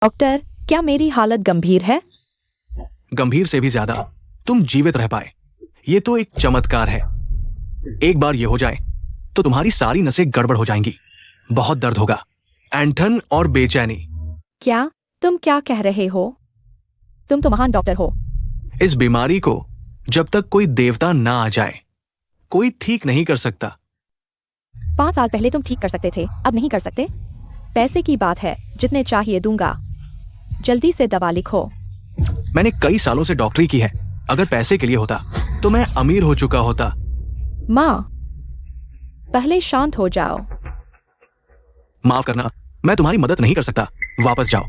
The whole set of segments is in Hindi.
डॉक्टर, क्या मेरी हालत गंभीर है? गंभीर से भी ज्यादा। तुम जीवित रह पाए ये तो एक चमत्कार है। एक बार ये हो जाए तो तुम्हारी सारी नसें गड़बड़ हो जाएंगी। बहुत दर्द होगा, ऐंठन और बेचैनी। क्या? तुम क्या कह रहे हो? तुम तो महान डॉक्टर हो। इस बीमारी को जब तक कोई देवता ना आ जाए कोई ठीक नहीं कर सकता। 5 साल पहले तुम ठीक कर सकते थे, अब नहीं कर सकते। पैसे की बात है, जितने चाहिए दूंगा। जल्दी से दवा लिखो। मैंने कई सालों से डॉक्टरी की है। अगर पैसे के लिए होता तो मैं अमीर हो चुका होता। माँ, पहले शांत हो जाओ। माफ करना, मैं तुम्हारी मदद नहीं कर सकता। वापस जाओ।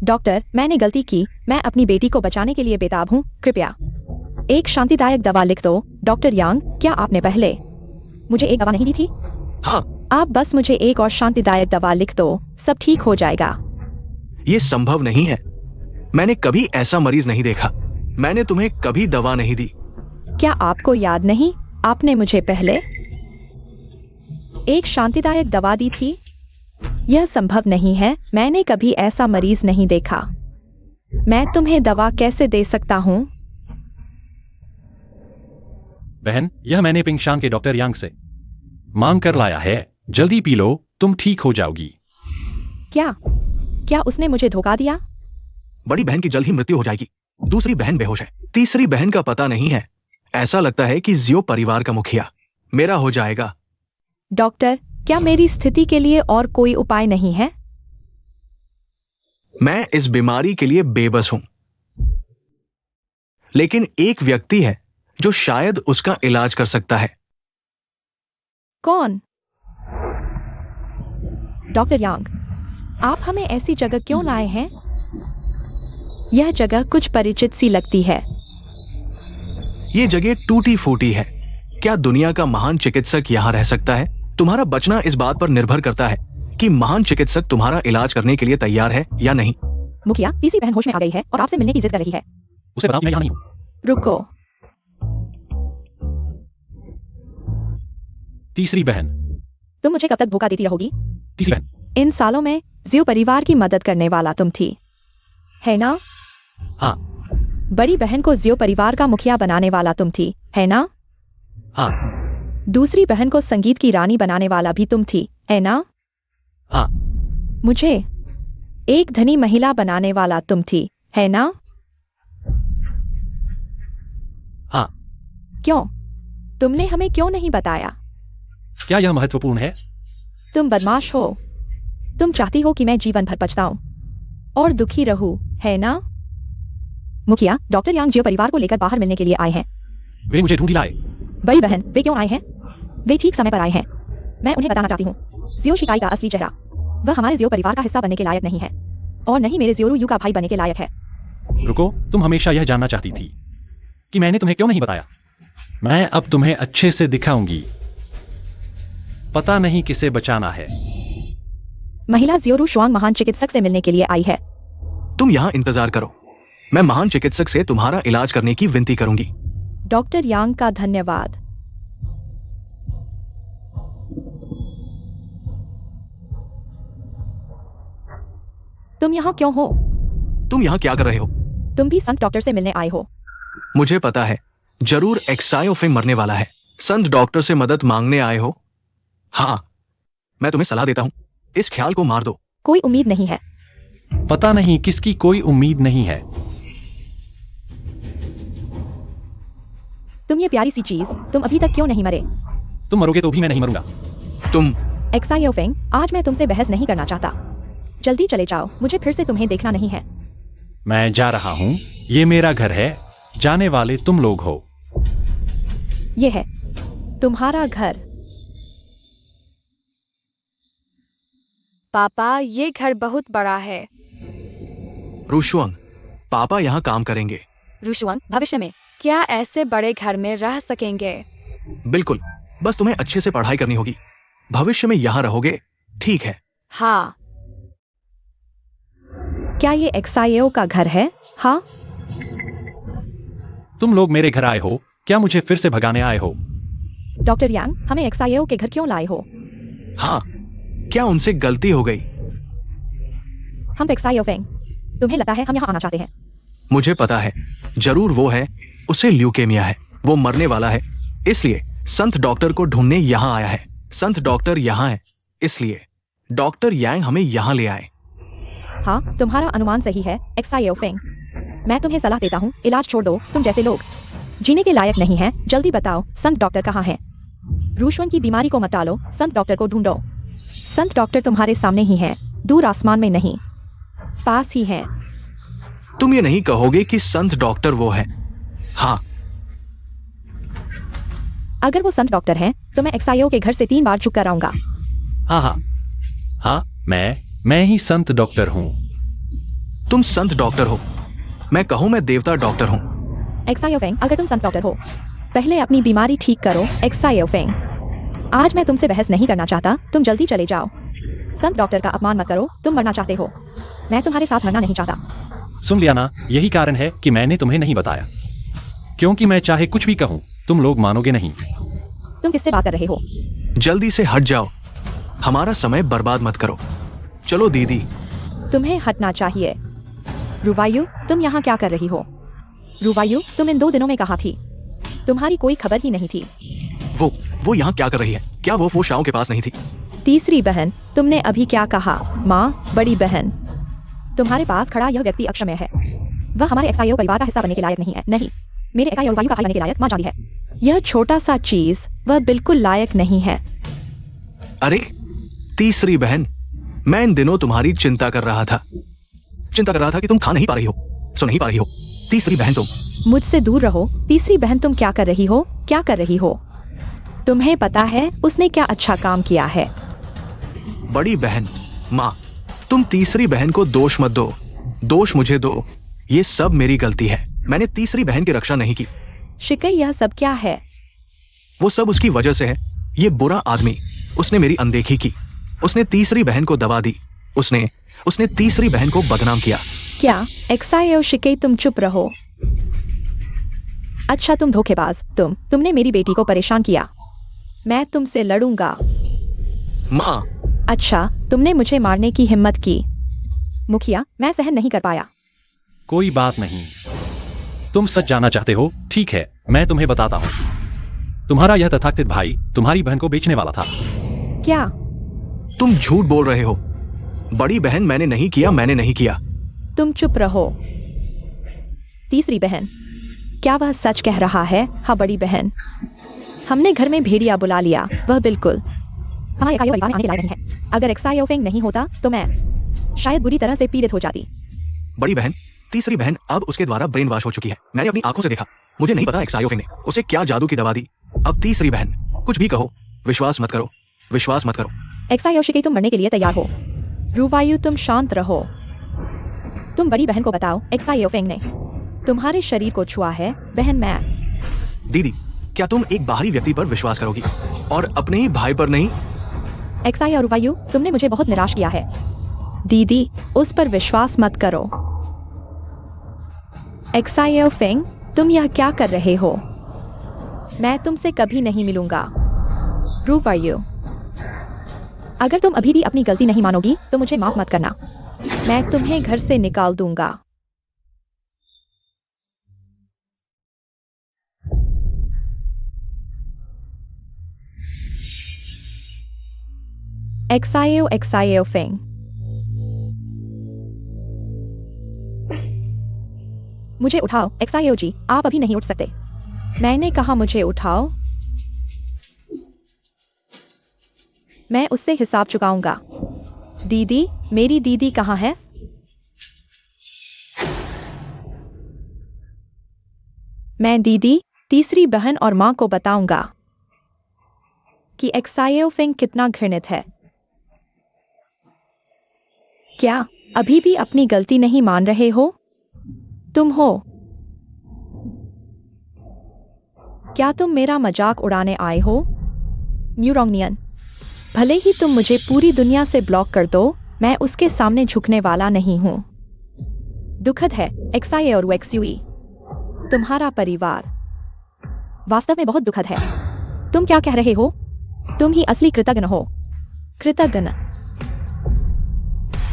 डॉक्टर, मैंने गलती की। मैं अपनी बेटी को बचाने के लिए बेताब हूँ। कृपया एक शांतिदायक दवा लिख दो। डॉक्टर यांग, क्या आपने पहले मुझे एक दवा नहीं दी थी? हाँ। आप बस मुझे एक और शांतिदायक दवा लिख दो, सब ठीक हो जाएगा। ये संभव नहीं है। मैंने कभी ऐसा मरीज नहीं देखा। मैंने तुम्हें कभी दवा नहीं दी। क्या आपको याद नहीं, आपने मुझे पहले एक शांतिदायक दवा दी थी? यह संभव नहीं है, मैंने कभी ऐसा मरीज नहीं देखा। मैं तुम्हें दवा कैसे दे सकता हूँ? बहन, यह मैंने पिंगशान के डॉक्टर यांग से मांग कर लाया है। जल्दी पी लो, तुम ठीक हो जाओगी। क्या उसने मुझे धोखा दिया? बड़ी बहन की जल्द ही मृत्यु हो जाएगी। दूसरी बहन बेहोश है। तीसरी बहन का पता नहीं है। ऐसा लगता है कि जियो परिवार का मुखिया मेरा हो जाएगा। डॉक्टर, क्या मेरी स्थिति के लिए और कोई उपाय नहीं है? मैं इस बीमारी के लिए बेबस हूं, लेकिन एक व्यक्ति है जो शायद उसका इलाज कर सकता है। कौन? डॉक्टर यांग, आप हमें ऐसी जगह क्यों लाए हैं? यह जगह कुछ परिचित सी लगती है। ये जगह टूटी फूटी है। क्या दुनिया का महान चिकित्सक यहां रह सकता है? तुम्हारा बचना इस बात पर निर्भर करता है कि महान चिकित्सक तुम्हारा इलाज करने के लिए तैयार है या नहीं। मुखिया, तीसरी बहन होश में आ गई है और आपसे मिलने की जिद कर रही है। उसे बताओ मैं यहाँ नहीं हूँ। रुको। तीसरी बहन। तुम मुझे कब तक धोखा देती रहोगी? तीसरी बहन। इन सालों में जियो परिवार की मदद करने वाला तुम थी, है ना? हाँ। बड़ी बहन को जियो परिवार का मुखिया बनाने वाला तुम थी, है ना? हाँ। दूसरी बहन को संगीत की रानी बनाने वाला भी तुम थी, है ना? हाँ। मुझे एक धनी महिला बनाने वाला तुम थी, है ना? हाँ। क्यों? तुमने हमें क्यों नहीं बताया? क्या यह महत्वपूर्ण है? तुम बदमाश हो। तुम चाहती हो कि मैं जीवन भर पछताऊं और दुखी रहूं, है ना? मुखिया, डॉक्टर यांग जियो परिवार को लेकर बाहर मिलने के लिए आए हैं। वे मुझे ढूंढ लाए। बड़ी बहन, वे क्यों आए हैं? वे ठीक समय पर आए हैं। मैं उन्हें बताना चाहती हूँ, जियो शिकाई का असली चेहरा। वह हमारे जियो परिवार का हिस्सा बनने के लायक नहीं है और नहीं मेरे जियोरू यू का भाई बनने के लायक है। रुको, तुम हमेशा यह जानना चाहती थी कि मैंने तुम्हें क्यों नहीं बताया। मैं अब तुम्हें अच्छे से दिखाऊंगी। पता नहीं किसे बचाना है। महिला जियोरू शुआंग महान चिकित्सक से मिलने के लिए आई है। तुम यहाँ इंतजार करो। मैं महान चिकित्सक से तुम्हारा इलाज करने की विनती करूंगी। डॉक्टर यांग का धन्यवाद। तुम यहाँ क्यों हो? तुम यहाँ क्या कर रहे हो? तुम भी संत डॉक्टर से मिलने आए हो। मुझे पता है, जरूर एक्सायोफिंग मरने वाला है। संत डॉक्टर से मदद मांगने आए हो? हाँ, मैं तुम्हें सलाह देता हूँ, इस ख्याल को मार दो। कोई उम्मीद नहीं है। पता नहीं किसकी कोई उम्मीद नहीं है। तुम ये प्यारी सी चीज, तुम अभी तक क्यों नहीं मरे? तुम मरोगे तो भी मैं नहीं मरूंगा। तुम एक्सायोफिंग, आज मैं तुमसे बहस नहीं करना चाहता। जल्दी चले जाओ, मुझे फिर से तुम्हें देखना नहीं है। मैं जा रहा हूँ। ये मेरा घर है। जाने वाले तुम लोग हो। ये है तुम्हारा घर। पापा, ये घर बहुत बड़ा है। रुशुआंग, पापा यहाँ काम करेंगे। रुशुआंग, भविष्य में क्या ऐसे बड़े घर में रह सकेंगे? बिल्कुल, बस तुम्हें अच्छे से पढ़ाई करनी होगी। भविष्य में यहाँ रहोगे, ठीक है? हाँ। क्या ये एक्सायो का घर है? हाँ। तुम लोग मेरे घर आए हो? क्या मुझे फिर से भगाने आए हो? डॉक्टर यांग, हमें एक्सायो के घर क्यों लाए हो? हाँ, क्या उनसे गलती हो गई? हम एक्सायोफिंग, तुम्हें लगता है हम यहाँ आना चाहते हैं? मुझे पता है, जरूर वो है, उसे ल्यूकेमिया है, वो मरने वाला है, इसलिए संत डॉक्टर को ढूंढने यहाँ आया है। संत डॉक्टर यहाँ है, इसलिए डॉक्टर यांग हमें यहाँ ले आए। हाँ, तुम्हारा अनुमान सही है एक्साइयो फेंग। मैं तुम्हें सलाह देता हूँ, इलाज छोड़ दो। तुम जैसे लोग जीने के लायक नहीं हैं। जल्दी बताओ, संत डॉक्टर कहाँ है? रूशवन की बीमारी को मत टालो, संत डॉक्टर को ढूंढो। संत डॉक्टर तुम्हारे सामने ही है, दूर आसमान में नहीं, पास ही है। तुम ये नहीं कहोगे कि संत डॉक्टर वो है? हाँ। अगर वो संत डॉक्टर हैं, तो मैं एक्साइयो के घर से 3 बार चुक कर आऊंगा। हाँ हाँ हाँ, मैं ही संत डॉक्टर हूँ। तुम संत डॉक्टर हो, मैं कहूँ मैं देवता डॉक्टर हूँ। एक्साइयो फेंग, अगर तुम संत डॉक्टर हो, पहले अपनी बीमारी ठीक करो। एक्साइयो फेंग, आज मैं तुमसे बहस नहीं करना चाहता, तुम जल्दी चले जाओ। संत डॉक्टर का अपमान मत करो, तुम मरना चाहते हो, मैं तुम्हारे साथ मरना नहीं चाहता। सुन लिया ना, यही कारण है कि मैंने तुम्हें नहीं बताया, क्योंकि मैं चाहे कुछ भी कहूँ तुम लोग मानोगे नहीं। तुम किससे बात कर रहे हो? जल्दी से हट जाओ, हमारा समय बर्बाद मत करो। चलो दीदी। तुम्हें हटना चाहिए। रुवायु, तुम यहाँ क्या कर रही हो? रुवायु, तुम इन 2 दिनों में कहाँ थी? तुम्हारी कोई खबर ही नहीं थी। वो यहाँ क्या कर रही है? क्या वो शाओ के पास नहीं थी? तीसरी बहन, तुमने अभी क्या कहा? माँ, बड़ी बहन, तुम्हारे पास खड़ा यह व्यक्ति अक्षम्य है। वह हमारे एक्साइयो परिवार का हिस्सा बनने के लायक नहीं है। नहीं, मेरे एक्साइयो रुवायु का भाई बनने के लायक माँ जानती है। यह छोटा सा चीज, वह बिल्कुल लायक नहीं है। अरे तीसरी बहन, मैं इन दिनों तुम्हारी चिंता कर रहा था कि तुम खा नहीं पा रही हो, सो नहीं पा रही हो। तीसरी बहन तुम मुझसे दूर रहो। तीसरी बहन, तुम क्या कर रही हो? क्या कर रही हो? तुम्हें पता है उसने क्या अच्छा काम किया है? बड़ी बहन, माँ, तुम तीसरी बहन को दोष मत दो, दोष मुझे दो। ये सब मेरी गलती है, मैंने तीसरी बहन की रक्षा नहीं की। शिकई, यह सब क्या है? वो सब उसकी वजह से है। ये बुरा आदमी, उसने मेरी अनदेखी की, उसने तीसरी बहन को दबा दी, उसने तीसरी बहन को बदनाम किया। क्या एक्साइयो शिकई, तुम चुप रहो। अच्छा, तुम धोखेबाज, तुमने मेरी बेटी को परेशान किया। मैं तुमसे लड़ूंगा। माँ, अच्छा, तुमने मुझे मारने की हिम्मत की। मुखिया, मैं सहन नहीं कर पाया। कोई बात नहीं, तुम सच जानना चाहते हो? ठीक है, मैं तुम्हें बताता हूँ। तुम्हारा यह तथाकथित भाई तुम्हारी बहन को बेचने वाला था। क्या? तुम झूठ बोल रहे हो। बड़ी बहन, मैंने नहीं किया। तुम चुप रहो। तीसरी बहन, क्या वह सच कह रहा है? हाँ बड़ी बहन, हमने घर में भेड़िया बुला लिया। वह बिल्कुल हमारे एक्साइयो परिवार में आने के लायक नहीं है। अगर एक्साइयो फेंग नहीं होता तो मैं शायद बुरी तरह से पीड़ित हो जाती। बड़ी बहन, तीसरी बहन अब उसके द्वारा ब्रेन वॉश हो चुकी है। मैंने अपनी आंखों से देखा। मुझे नहीं पता एक्साइयो फेंग ने उसे क्या जादू की दवा दी। अब तीसरी बहन, कुछ भी कहो, विश्वास मत करो। एक्साइयो शिकई, तुम मरने के लिए तैयार हो। रुवायु, तुम शांत रहो। तुम बड़ी बहन को बताओ, एक्साइयो फेंग ने तुम्हारे शरीर को छुआ है। बहन, मैं। दीदी, क्या तुम एक बाहरी व्यक्ति पर विश्वास करोगी और अपने ही भाई पर नहीं? एक्साइयो रुवायु, तुमने मुझे बहुत निराश किया है। दीदी, उस पर विश्वास मत करो। एक्साइयो फेंग, तुम यह क्या कर रहे हो? मैं तुमसे कभी नहीं मिलूंगा। रुवायु, अगर तुम अभी भी अपनी गलती नहीं मानोगी तो मुझे माफ मत करना। मैं तुम्हें घर से निकाल दूंगा। एक्साइयो फेंग, मुझे उठाओ। एक्साइयो जी, आप अभी नहीं उठ सकते। मैंने कहा मुझे उठाओ। मैं उससे हिसाब चुकाऊंगा। दीदी, मेरी दीदी कहाँ है? मैं दीदी, तीसरी बहन और माँ को बताऊंगा कि एक्साइयो फेंग कितना घृणित है। क्या अभी भी अपनी गलती नहीं मान रहे हो? तुम हो? क्या तुम मेरा मजाक उड़ाने आए हो? म्यूरोंगनियन, भले ही तुम मुझे पूरी दुनिया से ब्लॉक कर दो, मैं उसके सामने झुकने वाला नहीं हूं। दुखद है एक्साइयो और एक्सयूई, तुम्हारा परिवार वास्तव में बहुत दुखद है। तुम क्या कह रहे हो? तुम ही असली कृतज्ञ हो। कृतज्ञ।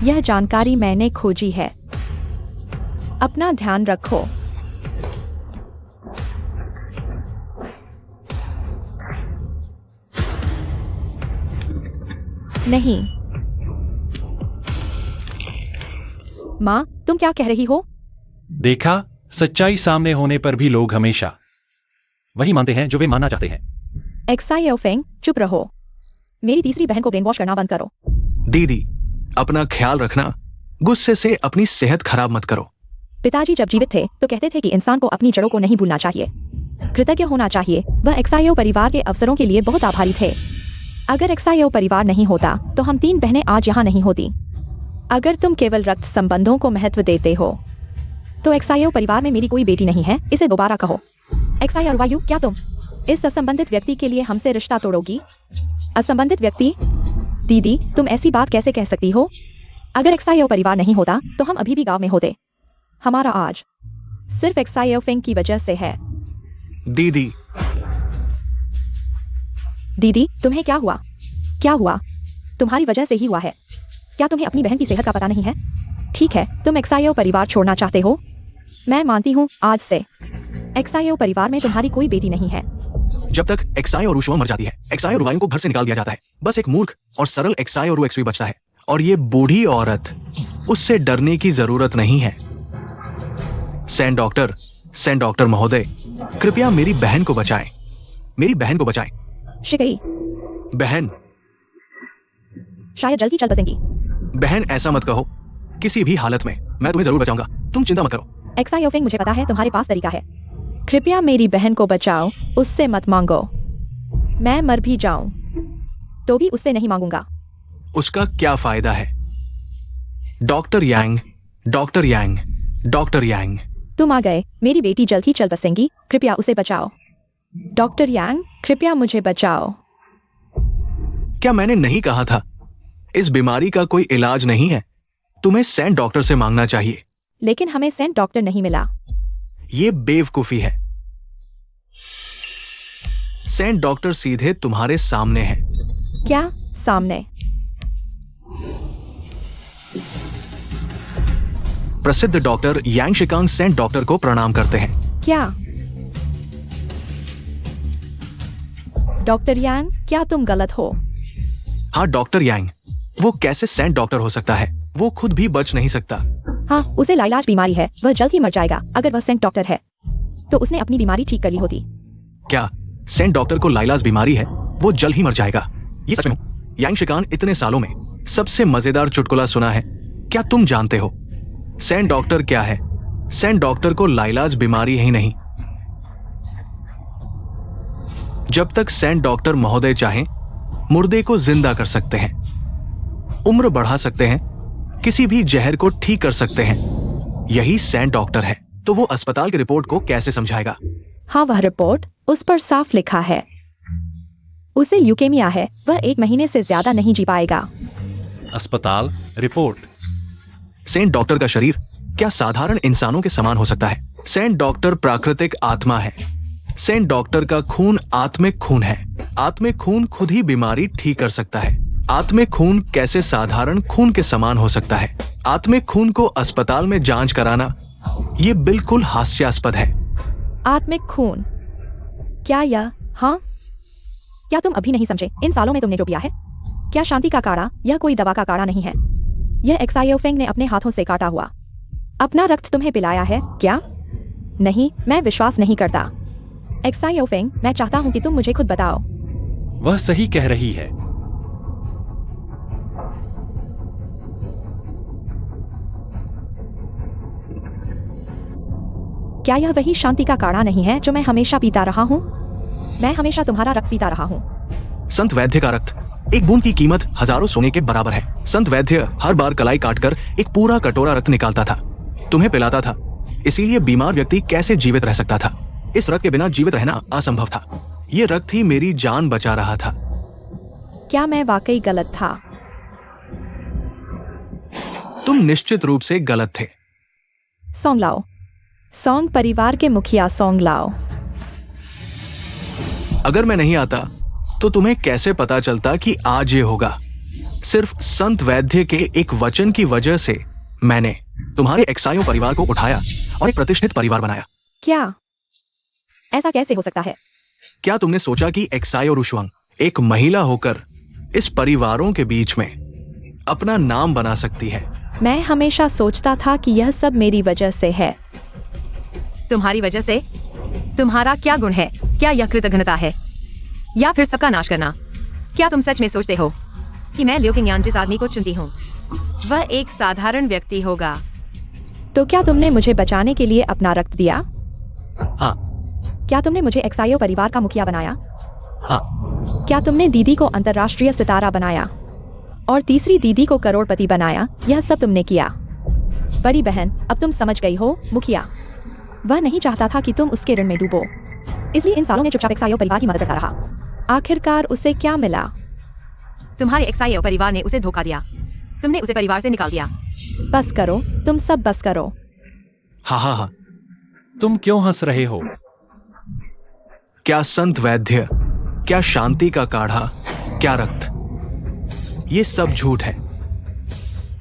यह जानकारी मैंने खोजी है। अपना ध्यान रखो। नहीं। माँ, तुम क्या कह रही हो? देखा, सच्चाई सामने होने पर भी लोग हमेशा वही मानते हैं जो वे मानना चाहते हैं। एक्साइओफेंग, चुप रहो। मेरी तीसरी बहन को ब्रेन वॉश करना बंद करो। दीदी, अपना ख्याल रखना। गुस्से से अपनी सेहत खराब मत करो। पिताजी जब जीवित थे तो कहते थे कि इंसान को अपनी जड़ों को नहीं भूलना चाहिए, कृतज्ञ होना चाहिए। वह एक्साइओ परिवार के अवसरों के लिए बहुत आभारी थे। अगर एक्साइओ परिवार नहीं होता तो हम 3 बहनें आज यहाँ नहीं होती। अगर तुम केवल रक्त संबंधों को महत्व देते हो तो एक्साइओ परिवार में मेरी कोई बेटी नहीं है, इसे दोबारा कहो। एक्साइओ वायु, क्या तुम इस असंबंधित व्यक्ति के लिए हमसे रिश्ता तोड़ोगी? असंबंधित व्यक्ति? दीदी, तुम ऐसी बात कैसे कह सकती हो? अगर एक्साइओ परिवार नहीं होता तो हम अभी भी गांव में होते। हमारा आज सिर्फ एक्साइओफेंग की वजह से है। दीदी, दीदी, तुम्हें क्या हुआ? क्या हुआ? तुम्हारी वजह से ही हुआ है। क्या तुम्हें अपनी बहन की सेहत का पता नहीं है? ठीक है, तुम एक्साइओ परिवार छोड़ना चाहते हो। मैं मानती हूँ आज से एक्साइओ परिवार में तुम्हारी कोई बेटी नहीं है। जब तक एक्साई और रुशवा मर जाती है, एक्साई और रुवायु को घर से निकाल दिया जाता है। बस एक मूर्ख और सरल एक्साई और रुएक्सवी बचता है। और ये बूढ़ी औरत, उससे डरने की जरूरत नहीं है। सेंट डॉक्टर महोदय, कृपया मेरी बहन को बचाएं। मेरी बहन को बचाएं। शिकई, बहन, शायद जल्दी चल बसेंगी। बहन, ऐसा मत कहो। किसी भी हालत में मैं तुम्हें जरूर बचाऊंगा, तुम चिंता मत करो। एक्साइओफेंग, मुझे पता है तुम्हारे पास तरीका है। कृपया मेरी बहन को बचाओ, उससे मत मांगो। मैं मर भी जाऊं तो भी उससे नहीं मांगूंगा। उसका क्या फायदा है? डॉक्टर यांग, डॉक्टर यांग, डॉक्टर यांग। तुम आ गए। मेरी बेटी जल्द ही चल बसेंगी, कृपया उसे बचाओ। डॉक्टर यांग, कृपया मुझे बचाओ। क्या मैंने नहीं कहा था? इस बीमारी का कोई इलाज नहीं है। तुम्हें सेंट डॉक्टर से मांगना चाहिए। लेकिन हमें सेंट डॉक्टर नहीं मिला। ये बेवकूफी है। सेंट डॉक्टर सीधे तुम्हारे सामने है। क्या सामने? प्रसिद्ध डॉक्टर यांग शिकांग सेंट डॉक्टर को प्रणाम करते हैं। क्या? डॉक्टर यांग, क्या तुम गलत हो? हाँ डॉक्टर यांग, वो कैसे सेंट डॉक्टर हो सकता है? वो खुद भी बच नहीं सकता। हाँ, उसे लाइलाज बीमारी है, वह जल्द ही मर जाएगा। अगर वह सेंट डॉक्टर है तो उसने अपनी बीमारी ठीक कर ली होती। क्या सेंट डॉक्टर को लाइलाज बीमारी है? वो जल्द ही मर जाएगा। ये सच में? यांग शिकान इतने सालों में सबसे मजेदार चुटकुला सुना है। क्या तुम जानते हो सेंट डॉक्टर क्या है? सेंट डॉक्टर को लाइलाज बीमारी ही नहीं। जब तक सेंट डॉक्टर महोदय चाहें, मुर्दे को जिंदा कर सकते हैं, उम्र बढ़ा सकते हैं, किसी भी जहर को ठीक कर सकते हैं। यही सेंट डॉक्टर है। तो वो अस्पताल की रिपोर्ट को कैसे समझाएगा? हाँ, वह रिपोर्ट, उस पर साफ लिखा है उसे ल्यूकेमिया है। वह 1 महीने से ज्यादा नहीं जी पाएगा। अस्पताल रिपोर्ट। सेंट डॉक्टर का शरीर क्या साधारण इंसानों के समान हो सकता है? सेंट डॉक्टर प्राकृतिक आत्मा है। सेंट डॉक्टर का खून आत्मिक खून है। आत्मिक खून खुद ही बीमारी ठीक कर सकता है। आत्मिक खून कैसे साधारण खून के समान हो सकता है? आत्मिक खून को अस्पताल में जांच कराना, ये बिल्कुल हास्यास्पद है। आत्मिक खून? क्या यह? हाँ, क्या तुम अभी नहीं समझे? इन सालों में तुमने जो पिया है, क्या शांति का काढ़ा? यह कोई दवा का काढ़ा नहीं है। यह एक्साइओफेंग ने अपने हाथों से काटा हुआ अपना रक्त तुम्हें पिलाया है। क्या? नहीं, मैं विश्वास नहीं करता। एक्साइओफेंग, मैं चाहता हूं कि तुम मुझे खुद बताओ। वह सही कह रही है। क्या यह वही शांति का काढ़ा नहीं है जो मैं हमेशा पीता रहा हूँ? मैं हमेशा तुम्हारा रक्त पीता रहा हूँ। संत वैद्य का रक्त, एक बूंद की कीमत हजारों सोने के बराबर है। संत वैद्य हर बार कलाई काटकर एक पूरा कटोरा रक्त निकालता था, तुम्हें पिलाता था। इसीलिए बीमार व्यक्ति कैसे जीवित रह सकता था? इस रक्त के बिना जीवित रहना असंभव था। ये रक्त ही मेरी जान बचा रहा था। क्या मैं वाकई गलत था? तुम निश्चित रूप से गलत थे। सॉन्ग लाओ। सॉन्ग परिवार के मुखिया, सॉन्ग लाओ। अगर मैं नहीं आता तो तुम्हें कैसे पता चलता कि आज ये होगा? सिर्फ संत वैद्य के एक वचन की वजह से मैंने तुम्हारे एक्सायो परिवार को उठाया और एक प्रतिष्ठित परिवार बनाया। क्या ऐसा कैसे हो सकता है? क्या तुमने सोचा कि एक्सायो रुशवांग एक महिला होकर इस परिवारों के बीच में अपना नाम बना सकती है? मैं हमेशा सोचता था कि यह सब मेरी वजह से है। तुम्हारी वजह से? तुम्हारा क्या गुण है? क्या यह कृतघ्नता है या फिर सबका नाश करना? क्या तुम सच में सोचते हो कि मैं लिu किंगयान जिस आदमी को चुनती हूँ वह एक साधारण व्यक्ति होगा? तो क्या तुमने मुझे बचाने के लिए अपना रक्त दिया? हाँ। क्या तुमने मुझे एक्सायो परिवार का मुखिया बनाया? हाँ। क्या तुमने दीदी को अंतर्राष्ट्रीय सितारा बनाया और तीसरी दीदी को करोड़पति बनाया? यह सब तुमने किया। बड़ी बहन, अब तुम समझ गई हो। मुखिया वह नहीं चाहता था कि तुम उसके ऋण में डूबो, इसलिए इन सालों में चुपचाप एक्सायो परिवार की मदद करता रहा। आखिरकार उसे क्या मिला? तुम्हारे एक्सायो परिवार ने उसे धोखा दिया। तुमने उसे परिवार से निकाल दिया। बस करो, तुम सब बस करो। हाँ हाँ हाँ। तुम क्यों हंस रहे हो? क्या संत वैद्य, क्या शांति का काढ़ा, क्या रक्त, ये सब झूठ है।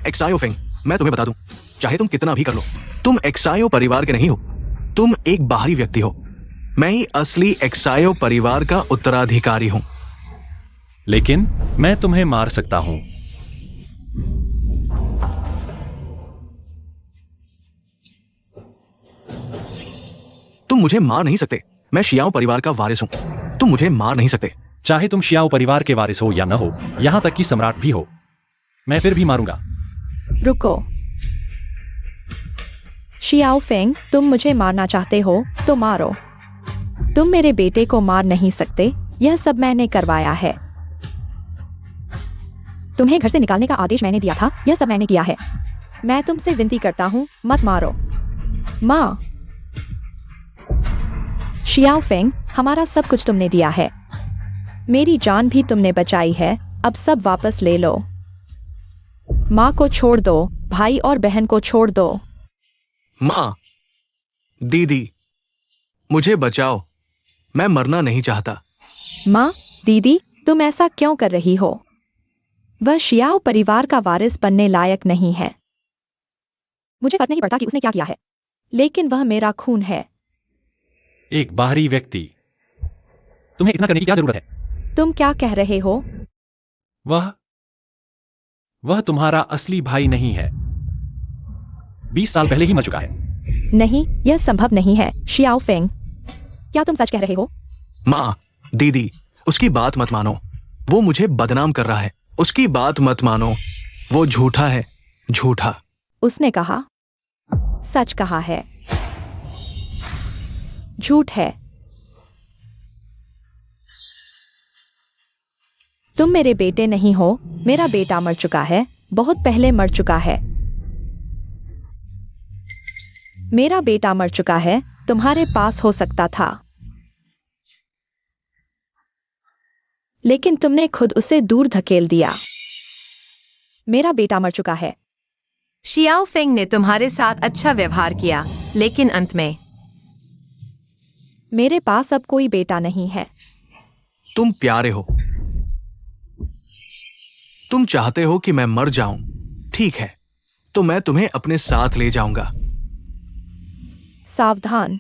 एक्सायो फेंग, मैं तुम्हें बता दूं, चाहे तुम कितना भी कर लो, तुम एक्सायो परिवार के नहीं हो। तुम एक बाहरी व्यक्ति हो। मैं ही असली एक्सायो परिवार का उत्तराधिकारी हूं। लेकिन मैं तुम्हें मार सकता हूं। तुम मुझे मार नहीं सकते। मैं शियाओ परिवार का वारिस हूं। तुम मुझे मार नहीं सकते। चाहे तुम शियाओ परिवार के वारिस हो या न हो, यहां तक कि सम्राट भी हो, मैं फिर भी मारूंगा। रुको शियाओ फेंग, तुम मुझे मारना चाहते हो तो मारो। तुम मेरे बेटे को मार नहीं सकते। यह सब मैंने करवाया है। तुम्हें घर से निकालने का आदेश मैंने दिया था। यह सब मैंने किया है। मैं तुमसे विनती करता हूं, मत मारो। माँ शियाओ फेंग, हमारा सब कुछ तुमने दिया है। मेरी जान भी तुमने बचाई है। अब सब वापस ले लो। माँ को छोड़ दो, भाई और बहन को छोड़ दो। माँ, दीदी, मुझे बचाओ। मैं मरना नहीं चाहता। माँ, दीदी, तुम ऐसा क्यों कर रही हो? वह शियाओ परिवार का वारिस बनने लायक नहीं है। मुझे फर्क नहीं पड़ता कि उसने क्या किया है, लेकिन वह मेरा खून है। एक बाहरी व्यक्ति, तुम्हें इतना करने की क्या जरूरत है? तुम क्या कह रहे हो? वह तुम्हारा असली भाई नहीं है। 20 साल पहले ही मर चुका है। नहीं, यह संभव नहीं है। शियाओ फेंग, क्या तुम सच कह रहे हो? माँ, दीदी, उसकी बात मत मानो। वो मुझे बदनाम कर रहा है। उसकी बात मत मानो। वो झूठा है, झूठा। उसने कहा, सच कहा है। झूठ है। तुम मेरे बेटे नहीं हो। मेरा बेटा मर चुका है, बहुत पहले मर चुका है। मेरा बेटा मर चुका है, तुम्हारे पास हो सकता था, लेकिन तुमने खुद उसे दूर धकेल दिया। मेरा बेटा मर चुका है। शियाओ फेंग ने तुम्हारे साथ अच्छा व्यवहार किया, लेकिन अंत में मेरे पास अब कोई बेटा नहीं है। तुम प्यारे हो। तुम चाहते हो कि मैं मर जाऊं। ठीक है, तो मैं तुम्हें अपने साथ ले जाऊंगा। सावधान।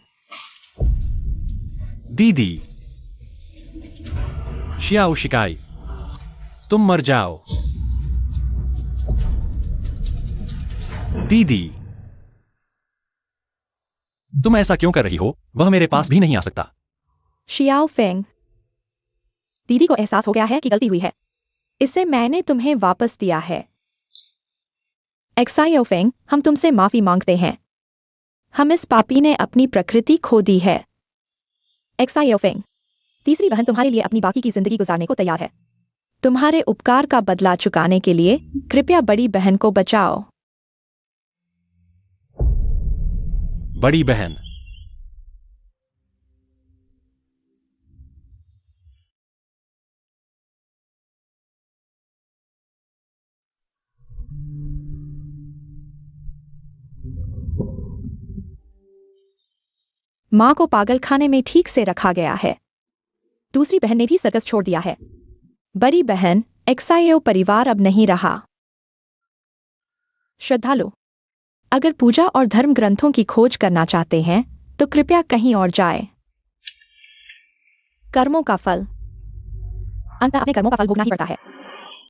दीदी, शियाओ शिकाई, तुम मर जाओ। दीदी, तुम ऐसा क्यों कर रही हो? वह मेरे पास भी नहीं आ सकता। शियाओ फेंग, दीदी को एहसास हो गया है कि गलती हुई है। इसे मैंने तुम्हें वापस दिया है। एक्सायो फेंग, हम तुमसे माफी मांगते हैं। हम इस पापी ने अपनी प्रकृति खो दी है। एक्सायो फेंग, तीसरी बहन तुम्हारे लिए अपनी बाकी की जिंदगी गुजारने को तैयार है। तुम्हारे उपकार का बदला चुकाने के लिए कृपया बड़ी बहन को बचाओ। बड़ी बहन, माँ को पागलखाने में ठीक से रखा गया है। दूसरी बहन ने भी सर्कस छोड़ दिया है। बड़ी बहन, एक्सायो परिवार अब नहीं रहा। श्रद्धालु, अगर पूजा और धर्म ग्रंथों की खोज करना चाहते हैं तो कृपया कहीं और जाए। कर्मों का फल, अंत अपने कर्मों का फल भोगना ही पड़ता है।